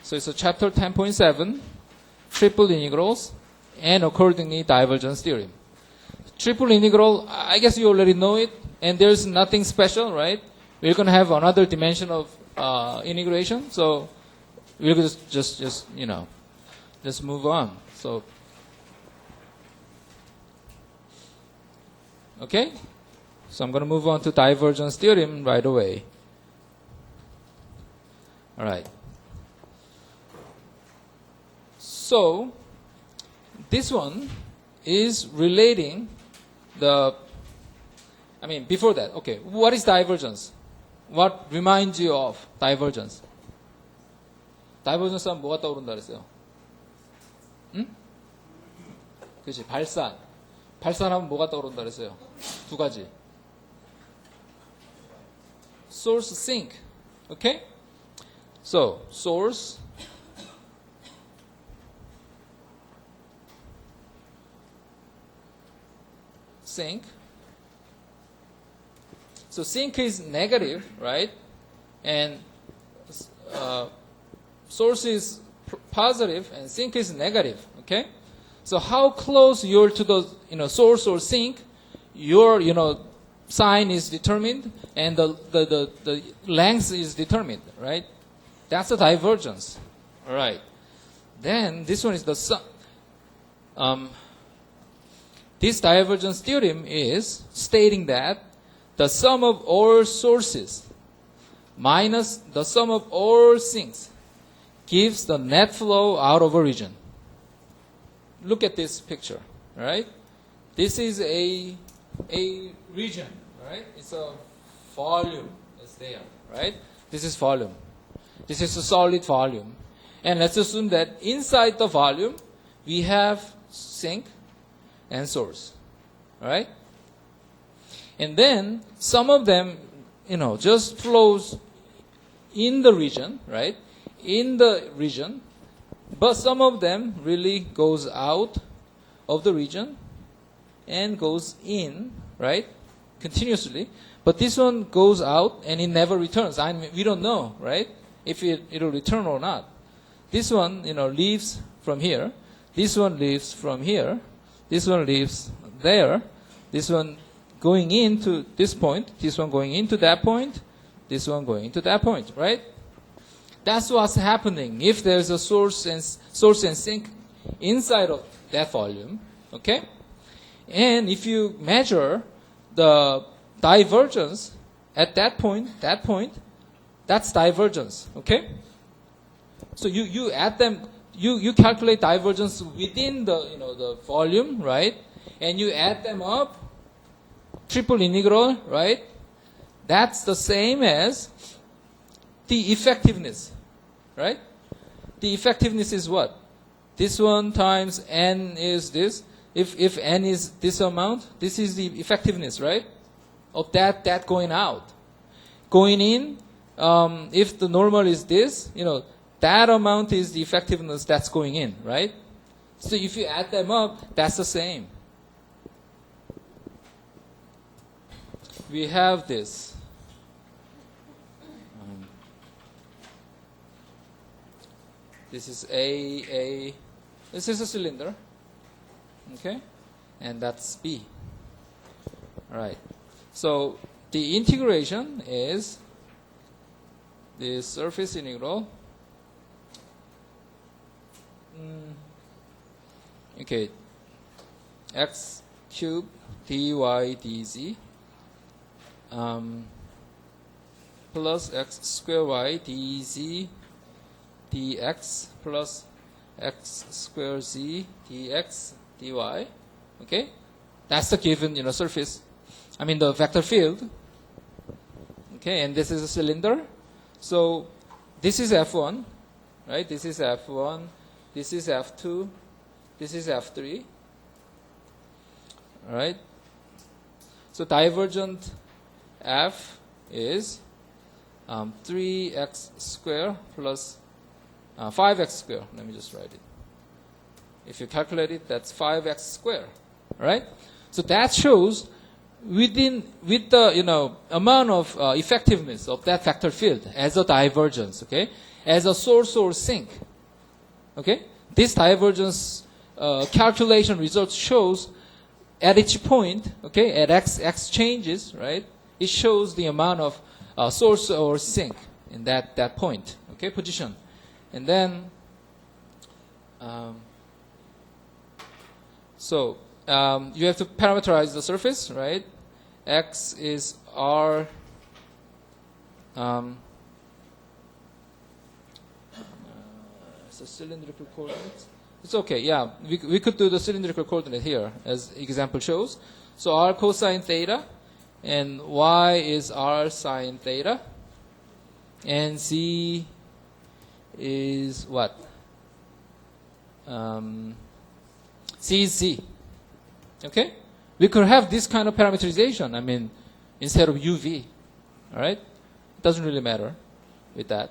So it's a chapter 10.7, triple integrals, and accordingly divergence theorem. Triple integral, I guess you already know it, and there's nothing special, right? We're going to have another dimension of integration, so we'll just move on. So, okay? So I'm going to move on to divergence theorem right away. All right. So, this one is relating before that, okay, what is divergence? What reminds you of divergence? divergence 하면 뭐가 떠오른다 그랬어요? 응? 그렇지, 발산. 발산하면 뭐가 떠오른다 그랬어요? 두 가지. source, sink. Okay? So, source, sink. So sink is negative, right? And source is positive, and sink is negative. Okay. So how close you're to the source or sink, your sign is determined, and the length is determined, right? That's a divergence. All right. Then this one is the sum. This divergence theorem is stating that the sum of all sources minus the sum of all sinks gives the net flow out of a region. Look at this picture, right? This is a region, right? It's a volume that's there, right? This is volume. This is a solid volume. And let's assume that inside the volume, we have sink and source, all right? And then some of them, just flows in the region, right? In the region, but some of them really goes out of the region and goes in, right? Continuously. But this one goes out and it never returns. We don't know, right? If it'll return or not. This one, leaves from here. This one leaves from here. This one leaves there. This one going into this point. This one going into that point. This one going into that point, right? That's what's happening if there's a source and sink inside of that volume, okay? And if you measure the divergence at that point, that's divergence, okay? So you add them, you calculate divergence within the volume, right? And you add them up, triple integral, right? That's the same as the effectiveness, right? The effectiveness is what? This one times n is this. If n is this amount, this is the effectiveness, right? Of that going out. Going in, if the normal is this, that amount is the effectiveness that's going in, right? So if you add them up, that's the same. We have this. This is this is a cylinder, okay? And that's B. All right. So the integration is the surface integral. Okay. X cubed dy dz plus x square y dz dx plus x square z dx dy. Okay, that's the given surface. The vector field. Okay, and this is a cylinder. So this is F1, right? This is F1. This is F2. This is F3. All right. So divergent F is 3x square plus 5x square. Let me just write it. If you calculate it, that's 5x square, right? So that shows with the amount of effectiveness of that vector field as a divergence, okay? as a source or sink. Okay? This divergence calculation result shows at each point, okay, at x changes, right? It shows the amount of source or sink in that point, okay, position. And then, you have to parameterize the surface, right? X is R. It's a cylindrical coordinate. It's okay, yeah. We could do the cylindrical coordinate here, as example shows. So R cosine theta, and Y is R sine theta, and Z is what? C is Z. Okay? We could have this kind of parameterization, I mean, instead of UV. All right? It doesn't really matter with that.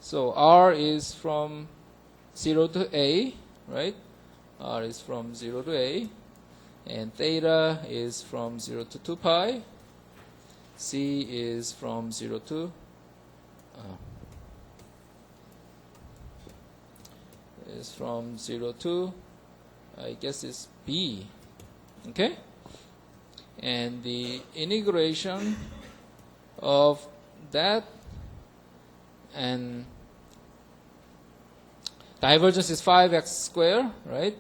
So R is from 0 to A, right? R is from 0 to A. And theta is from 0 to 2 pi. C is from 0 to is from 0 to, I guess it's B. Okay? And the integration of that, and divergence is 5x squared, right?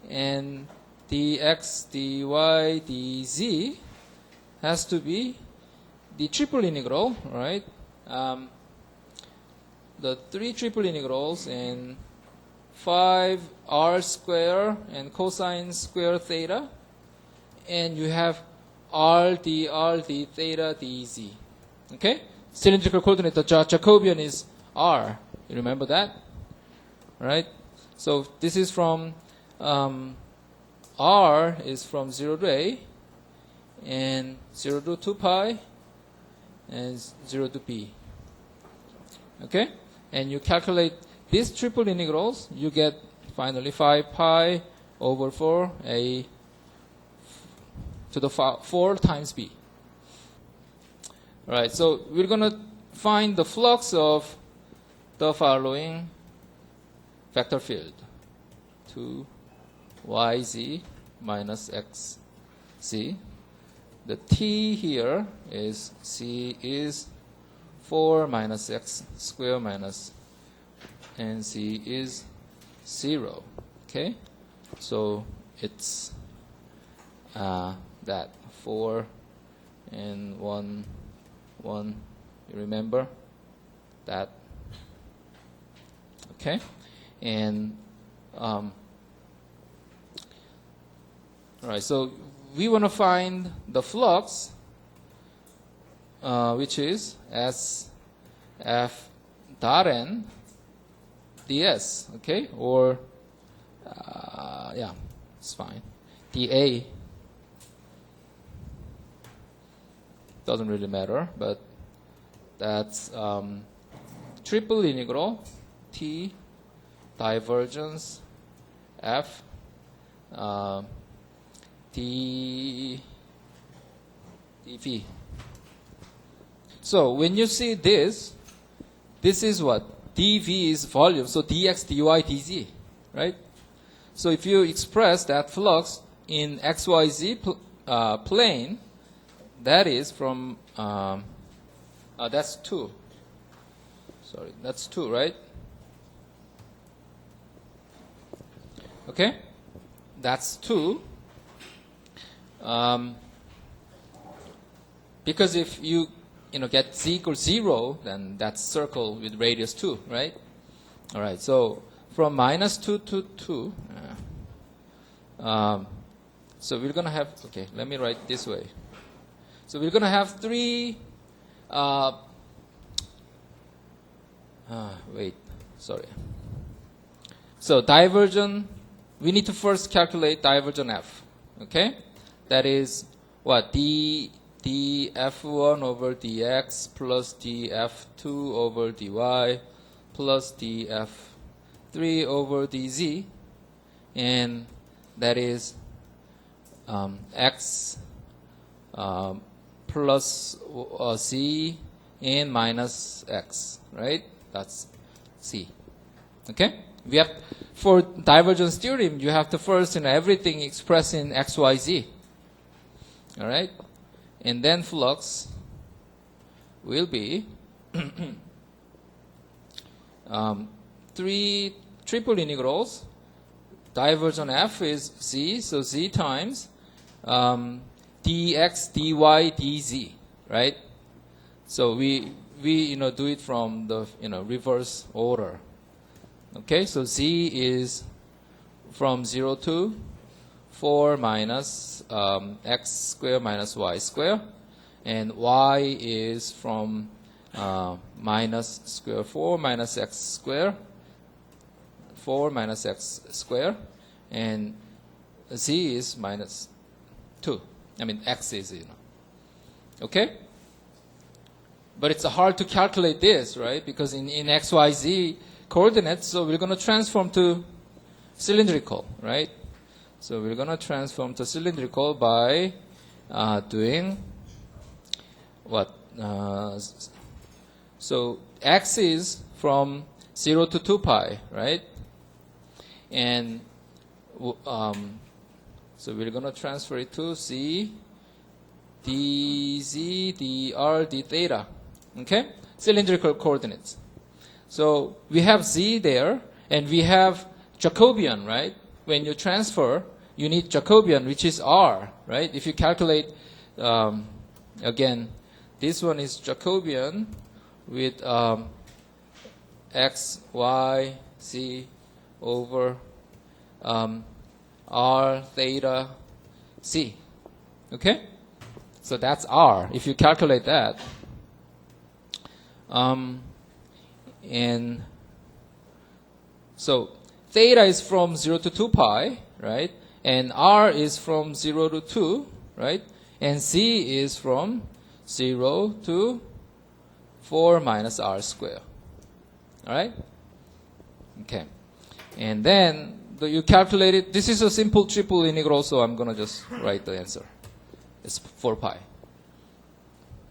And dx, dy, dz has to be the triple integral, right? The three triple integrals and 5r squared and cosine square theta, and you have r d theta dz. Okay? Cylindrical coordinate, the Jacobian is r. You remember that? Right? So this is from r is from 0 to a, and 0 to 2 pi, and 0 to b. Okay? And you calculate these triple integrals, you get finally 5 pi over 4 a to the 4 times b. All right, so we're going to find the flux of the following vector field: 2yz minus xz. The t here is c is 4 minus x squared minus, and c is 0. Okay, so it's that 4 and 1. You remember that? Okay, and all right. So we want to find the flux, which is S F dot n ds. Okay, or yeah, it's fine. dA doesn't really matter, but that's triple integral T divergence F dV. So when you see this is what? dV is volume, so dx, dy, dz, right? So if you express that flux in xyz plane, that is from, that's 2. Sorry, that's 2, right? Okay? That's 2. Because if you get z equals 0, then that's circle with radius 2, right? All right, so from minus 2 to 2, so we're going to have, okay, let me write this way. So we're going to have 3, wait, sorry. So divergent, we need to first calculate divergent F, okay? That is what? df1 over dx plus df2 over dy plus df3 over dz, and that is x plus c in minus x, right? That's C. Okay? We have, for divergence theorem, you have to first, everything expressed in x, y, z. All right? And then flux will be 3 triple integrals. Divergence f is z, so z times dx, dy, dz, right? So we do it from the reverse order. Okay, so z is from 0 to 4 minus x squared minus y squared, and y is from minus square 4 minus x squared, 4 minus x squared, and z is minus 2. I mean, x is, okay? But it's hard to calculate this, right? Because in x, y, z coordinates, so we're going to transform to cylindrical, right? So we're going to transform to cylindrical by doing what? So x is from 0 to 2 pi, right? And so we're going to transfer it to c dz, dr, d theta. Okay? Cylindrical coordinates. So we have z there, and we have Jacobian, right? When you transfer, you need Jacobian, which is r, right? If you calculate, again, this one is Jacobian with x, y, z over r, theta, c. Okay? So that's r, if you calculate that. And so theta is from 0 to 2 pi, right? And r is from 0 to 2, right? And c is from 0 to 4 minus r squared. All right? Okay. And then you calculate it. This is a simple triple integral, so I'm going to just write the answer. It's 4 pi.